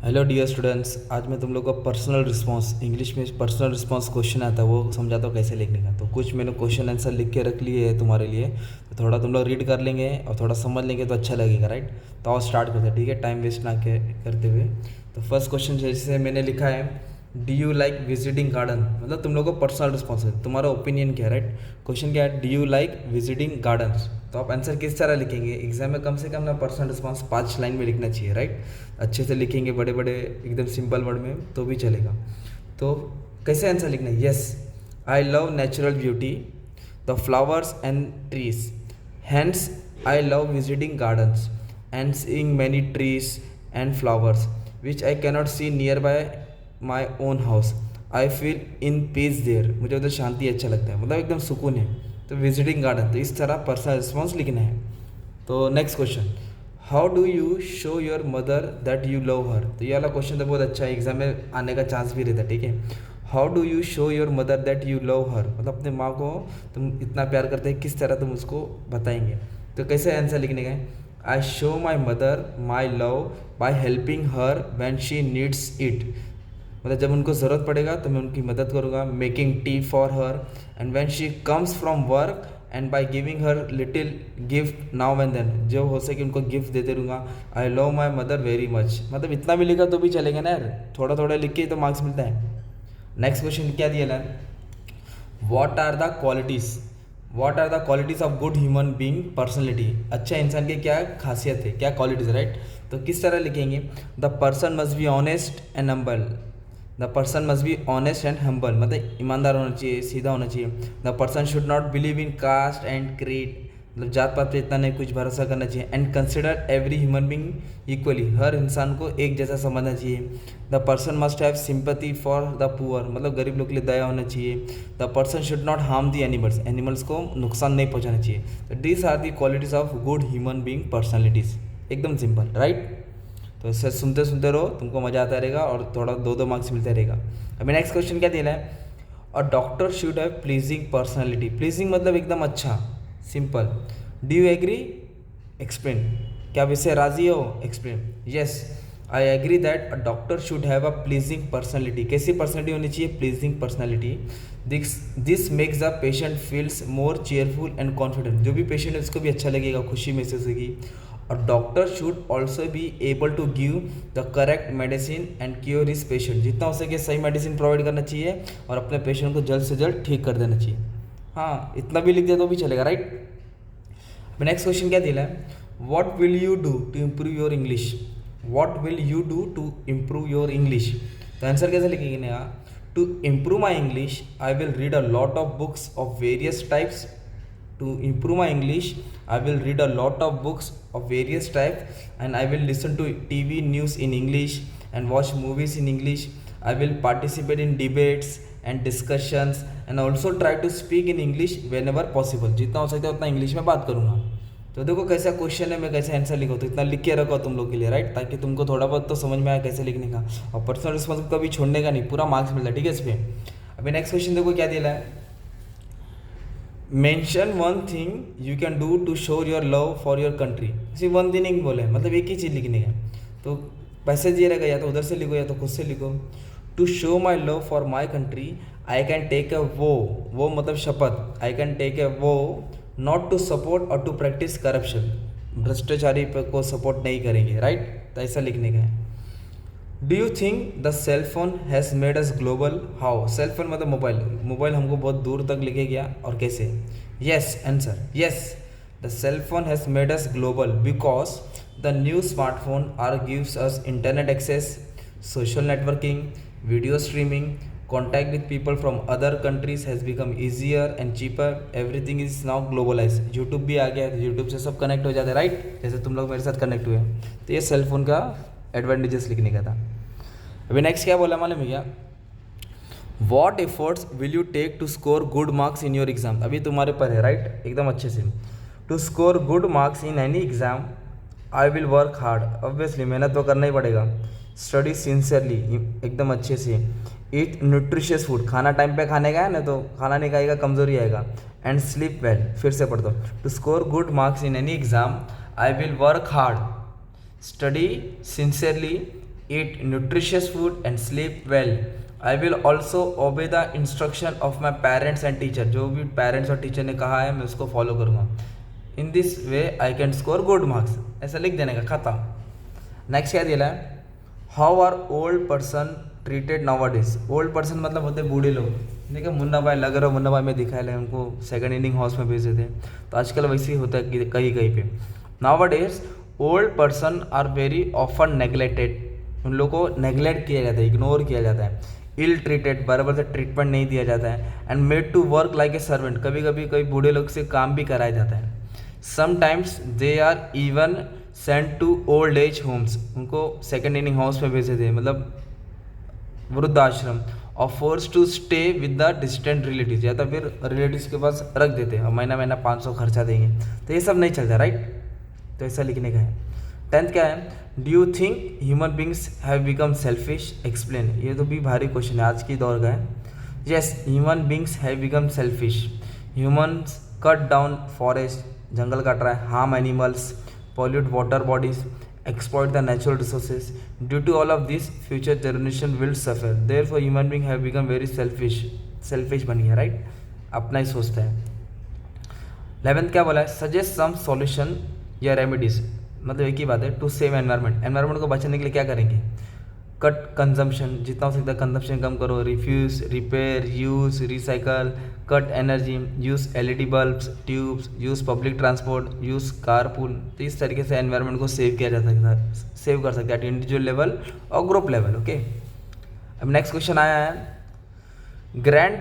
Hello dear students, आज मैं तुम लोग को पर्सनल रिस्पांस, इंग्लिश में पर्सनल रिस्पांस क्वेश्चन आता है वो समझाता हूँ कैसे लिखने का। तो कुछ मैंने क्वेश्चन आंसर लिख के रख लिए है तुम्हारे लिए, तो थोड़ा तुम लोग रीड कर लेंगे और थोड़ा समझ लेंगे तो अच्छा लगेगा, राइट। तो आओ स्टार्ट करते हैं, ठीक है, टाइम वेस्ट ना करते हुए। तो फर्स्ट क्वेश्चन जैसे मैंने लिखा है, D you like visiting garden, मतलब तुम लोग को पर्सनल रिस्पॉन्स है, तुम्हारा ओपिनियन क्या है, राइट। क्वेश्चन क्या है, D you like visiting gardens. तो आप आंसर किस तरह लिखेंगे एग्जाम में, कम से कम ना पर्सनल रिस्पॉन्स 5 लाइन में लिखना चाहिए, राइट। अच्छे से लिखेंगे, बड़े बड़े एकदम सिंपल वर्ड में तो भी चलेगा। तो कैसे आंसर लिखना है, yes I love natural beauty, the flowers and trees, hence I love visiting gardens and seeing many trees and flowers which I cannot see near by my own house, I feel in peace there, मुझे उधर शांति अच्छा लगता है, मतलब एकदम सुकून है। तो विजिटिंग गार्डन, तो इस तरह पर्सनल रिस्पॉन्स लिखना है। तो next question, how do you show your mother that you love हर। तो ये वाला क्वेश्चन तो बहुत अच्छा है, एग्जाम में आने का चांस भी रहता है, ठीक है। How do you show your mother that you love हर, मतलब अपने माँ को तुम इतना प्यार करते हैं, किस तरह तुम उसको बताएंगे। तो कैसे आंसर लिखने का है, I show my mother my love by helping her when she needs it, मतलब जब उनको ज़रूरत पड़ेगा तो मैं उनकी मदद करूँगा। Making tea for her and when she comes from work and by giving her little gift now and then, जो हो सके उनको गिफ्ट देते रहूँगा। I love my mother very much, मतलब इतना भी लिखा तो भी चलेगा ना यार, थोड़ा थोड़ा लिख के तो मार्क्स मिलता है। नेक्स्ट क्वेश्चन क्या दिया है, what are the qualities, what are the qualities of good human being personality, अच्छा इंसान की क्या खासियत है, क्या क्वालिटीज़, राइट। तो किस तरह लिखेंगे, the person must be honest and humble, the person must be honest and humble, मतलब ईमानदार होना चाहिए, सीधा होना चाहिए। The person should not believe in caste and creed, मतलब जात पात पे इतना नहीं कुछ भरोसा करना चाहिए। And consider every human being equally, हर इंसान को एक जैसा समझना चाहिए। The person must have sympathy for the poor, मतलब गरीब लोग के लिए दया होना चाहिए। The person should not harm the animals, animals को नुकसान नहीं पहुंचाना चाहिए। तो these are the qualities of good human being personalities, एकदम सिंपल, राइट। तो इससे सुनते सुनते रहो, तुमको मज़ा आता रहेगा और थोड़ा 2-2 मार्क्स मिलते रहेगा। अभी नेक्स्ट क्वेश्चन क्या दिया है, a doctor should have pleasing personality, pleasing मतलब एकदम अच्छा, simple. Do you agree, explain, क्या आप इससे राजी हो, explain. Yes I agree that a doctor should have a pleasing personality, कैसी पर्सनैलिटी होनी चाहिए, pleasing personality. This makes the patient feels more cheerful and confident, जो भी पेशेंट है उसको भी अच्छा लगेगा, खुशी महसूस होगी। और doctor should also be able to give the correct medicine and cure his patient, जितना हो सके सही मेडिसिन प्रोवाइड करना चाहिए और अपने पेशेंट को जल्द से जल्द ठीक कर देना चाहिए। हाँ, इतना भी लिख दिया तो भी चलेगा, राइट। नेक्स्ट क्वेश्चन क्या दिया है, what will you do to improve your English, what will you do to improve your English. तो आंसर कैसे लिखेंगे ना, to improve my English I will read a lot of books of various types, to improve my English I will read a lot of books of various types and I will listen to TV news in English and watch movies in English. I will participate in debates and discussions and also try to speak in English whenever possible, जितना हो सकता है उतना English में बात करूँगा। तो देखो कैसा क्वेश्चन है, मैं कैसे आंसर लिखा, तो इतना लिख के रखो तुम लोग के लिए, राइट, ताकि तुमको थोड़ा बहुत तो समझ में आए कैसे लिखने का। और पर्सनल रिस्पॉन्स कभी छोड़ने का नहीं, पूरा मार्क्स मिलता है, ठीक है इस पर। अभी नेक्स्ट क्वेश्चन देखो क्या दिया है, mention one thing you can do to show your love for your country, सिर्फ वन थिंग नहीं बोले, मतलब एक ही चीज़ लिखने का। तो पैसेज ये रहेगा, या तो उधर से लिखो या तो खुद से लिखो। To show my love for my country I can take a वो मतलब शपथ, आई कैन टेक ए वो नॉट टू सपोर्ट और टू प्रैक्टिस करप्शन, भ्रष्टाचारी को सपोर्ट नहीं करेंगे, राइट। तो ऐसा लिखने का है। Do you think the cell phone has made us global, how, cell phone मतलब मोबाइल, मोबाइल हमको बहुत दूर तक लेके गया और कैसे। Yes answer, yes the cell phone has made us global because the new smartphone are gives us internet access, social networking, video streaming, contact with people from other countries has become easier and cheaper, everything is now globalise, YouTube भी आ गया, YouTube से सब connect हो जाते हैं, right, जैसे तुम लोग मेरे साथ कनेक्ट हुए। तो ये सेल फोन का एडवांटेजेस लिखने का था। अभी नेक्स्ट क्या बोला मालूम है क्या, what efforts will you take to score good marks in your exam, अभी तुम्हारे पर है, राइट, एकदम अच्छे से। To score good marks in any exam I will work hard, obviously मेहनत तो करना ही पड़ेगा। स्टडी सिंसियरली, एकदम अच्छे से। ईट न्यूट्रिशियस फूड, खाना टाइम पे खाने का है ना, तो खाना नहीं खाएगा कमजोरी आएगा। एंड स्लीप वेल, फिर से पढ़ दो, to score good marks in any exam I will work hard, study sincerely, eat nutritious food and sleep well. I will also obey the instruction of my parents and teacher. जो भी parents और teacher ने कहा है मैं उसको follow करूँगा. In this way I can score good marks. ऐसा लिख देने का, खत्म. नेक्स्ट क्या दिया है, how are old person treated nowadays. Old person मतलब होते बूढ़े लोग. देखिए मुन्ना भाई लग रहा, मुन्ना भाई में दिखाया है, उनको सेकंड इनिंग हाउस में भेजे थे. तो आजकल वैसे ही होता है कहीं कहीं पे. Nowadays old person are very often neglected. उन लोगों को नेग्लेक्ट किया जाता है, इग्नोर किया जाता है. इल ट्रीटेड, बराबर से ट्रीटमेंट नहीं दिया जाता है. And made to work like a servant, कभी कभी कई बूढ़े लोग से काम भी कराया जाता है. Sometimes they are even sent to old age homes, उनको सेकेंड इनिंग हाउस में भेजे थे, मतलब वृद्धाश्रम. और force to stay with the distant relative, या तो फिर रिलेटिव्स के पास रख देते हैं, महीना महीना 500 खर्चा देंगे. तो ये सब नहीं चलता, राइट. तो ऐसा लिखने का है. 10th क्या है, do you think human beings have become selfish. Explain. ये तो भी भारी क्वेश्चन है, आज की दौर का है. Yes, human beings have become selfish. Humans cut down forest, जंगल काट रहा है, harm animals, pollute water bodies, exploit the natural resources. Due to all of this, future generation will suffer. Therefore, human being have become very selfish. Selfish बन गया, right? अपना ही सोचता है. 11th क्या बोला है, suggest some solution या remedies. मतलब एक ही बात है, to save environment. environment को बचाने के लिए क्या करेंगे, कट कंजम्पशन, जितना हो सकता है कंजम्पशन कम करो, refuse, repair, use, recycle, cut energy, use LED bulbs, tubes, use public transport, use carpool. तो इस तरीके से एनवायरनमेंट को सेव किया जा सकता है, सेव कर सकते हैं एट इंडिविजुअल लेवल और ग्रुप लेवल. ओके, अब नेक्स्ट क्वेश्चन आया है, ग्रैंड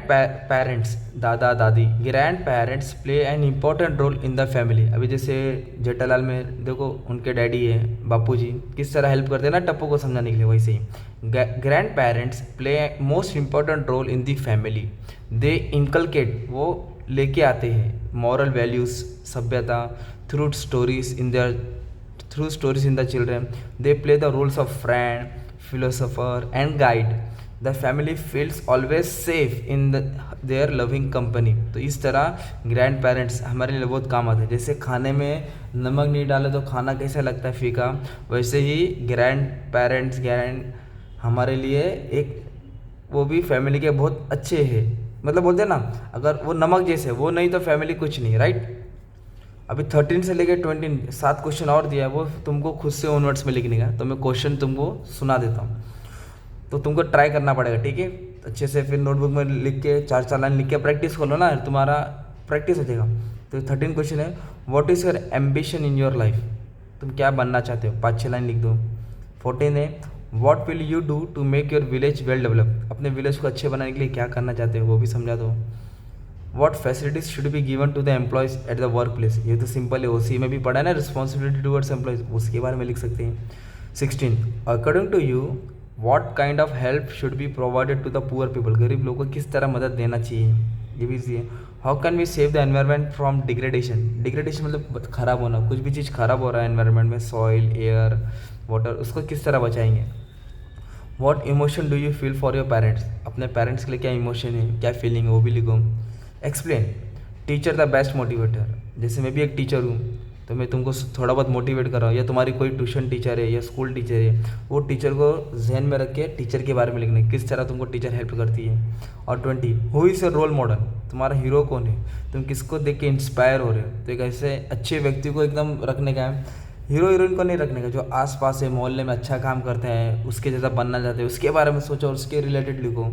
पेरेंट्स, दादा दादी, grand parents play an important role in the family. अभी जैसे जेठालाल में देखो उनके डैडी है बापू जी, किस तरह हेल्प करते हैं ना टप्पू को समझाने के लिए, वैसे ही grand parents play most important role in the family. They inculcate, वो लेके आते हैं मॉरल वैल्यूज़, सभ्यता, through stories in the children. They play the roles of friend, philosopher and guide. The family feels always safe in their loving company. तो इस तरह grand parents हमारे लिए बहुत काम आते हैं. जैसे खाने में नमक नहीं डाले तो खाना कैसा लगता है, फीका, वैसे ही ग्रैंड पेरेंट्स हमारे लिए एक, वो भी फैमिली के बहुत अच्छे हैं. मतलब बोलते हैं ना, अगर वो नमक जैसे, वो नहीं तो फैमिली कुछ नहीं, राइट. अभी 13 से लेकर 20 7 क्वेश्चन और दिया है, वो तुमको खुद से ओनवर्ड्स में लिखने का. तो मैं क्वेश्चन तुमको सुना देता हूँ, तो तुमको ट्राई करना पड़ेगा, ठीक है. अच्छे से फिर नोटबुक में लिख के 4 लाइन लिख के प्रैक्टिस कर लो ना, तुम्हारा प्रैक्टिस हो जाएगा. तो 13 क्वेश्चन है, what is your ambition in your life. तुम क्या बनना चाहते हो, 5-6 लाइन लिख दो. 14 है, what will you do to make your village well develop. अपने विलेज को अच्छे बनाने के लिए क्या करना चाहते हो, वो भी समझा दो. What facilities should be given to the employees at the work place. ये तो सिंपल है, ओसी में भी पढ़ा है ना, रिस्पॉन्सिबिलिटी टूवर्ड्स एम्प्लॉयज़, उसके बारे में लिख सकते हैं. 16, according to you what kind of help should be provided to the poor people. गरीब लोगों को किस तरह मदद देना चाहिए, ये भी चाहिए. How can we save the environment from degradation. Degradation मतलब खराब होना, कुछ भी चीज़ खराब हो रहा है एनवायरनमेंट में, सॉइल, एयर, वाटर, उसको किस तरह बचाएंगे. What emotion do you feel for your parents. अपने पेरेंट्स के लिए क्या इमोशन है, क्या फीलिंग है, वो भी लिखो. Explain. Teacher the best motivator. जैसे मैं भी एक टीचर हूँ, तो मैं तुमको थोड़ा बहुत मोटिवेट कर रहा हूँ, या तुम्हारी कोई ट्यूशन टीचर है या स्कूल टीचर है, वो टीचर को जहन में रख के टीचर के बारे में लिखना है, किस तरह तुमको टीचर हेल्प करती है. और 20, who is your role model. तुम्हारा हीरो कौन है, तुम किसको देख के इंस्पायर हो रहे हो. तो एक ऐसे अच्छे व्यक्ति को एकदम रखने का है, हीरो हीरोइन को नहीं रखने का. जो आसपास है मोहल्ले में अच्छा काम करते हैं, उसके जैसा बनना चाहते हैं, उसके बारे में सोचो और उसके रिलेटेड लिखो,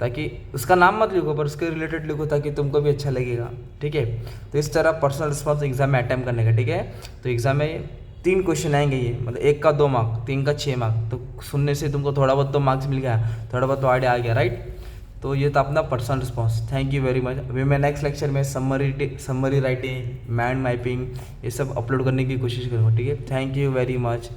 ताकि उसका नाम मत लिखो पर उसके रिलेटेड लिखो, ताकि तुमको भी अच्छा लगेगा, ठीक है. तो इस तरह पर्सनल रिस्पॉन्स एग्जाम में अटैम्प्ट करने का, ठीक है. तो एग्जाम में 3 क्वेश्चन आएंगे, ये मतलब 1 का 2 मार्क, 3 का 6 मार्क. तो सुनने से तुमको थोड़ा बहुत तो मार्क्स मिल गया, थोड़ा बहुत तो आइडिया आ गया, राइट. तो ये था अपना personal response. Thank you very much. अभी मैं नेक्स्ट लेक्चर में समरी राइटिंग, माइंड मैपिंग, ये सब अपलोड करने की कोशिश करूँगा, ठीक है. Thank you very much.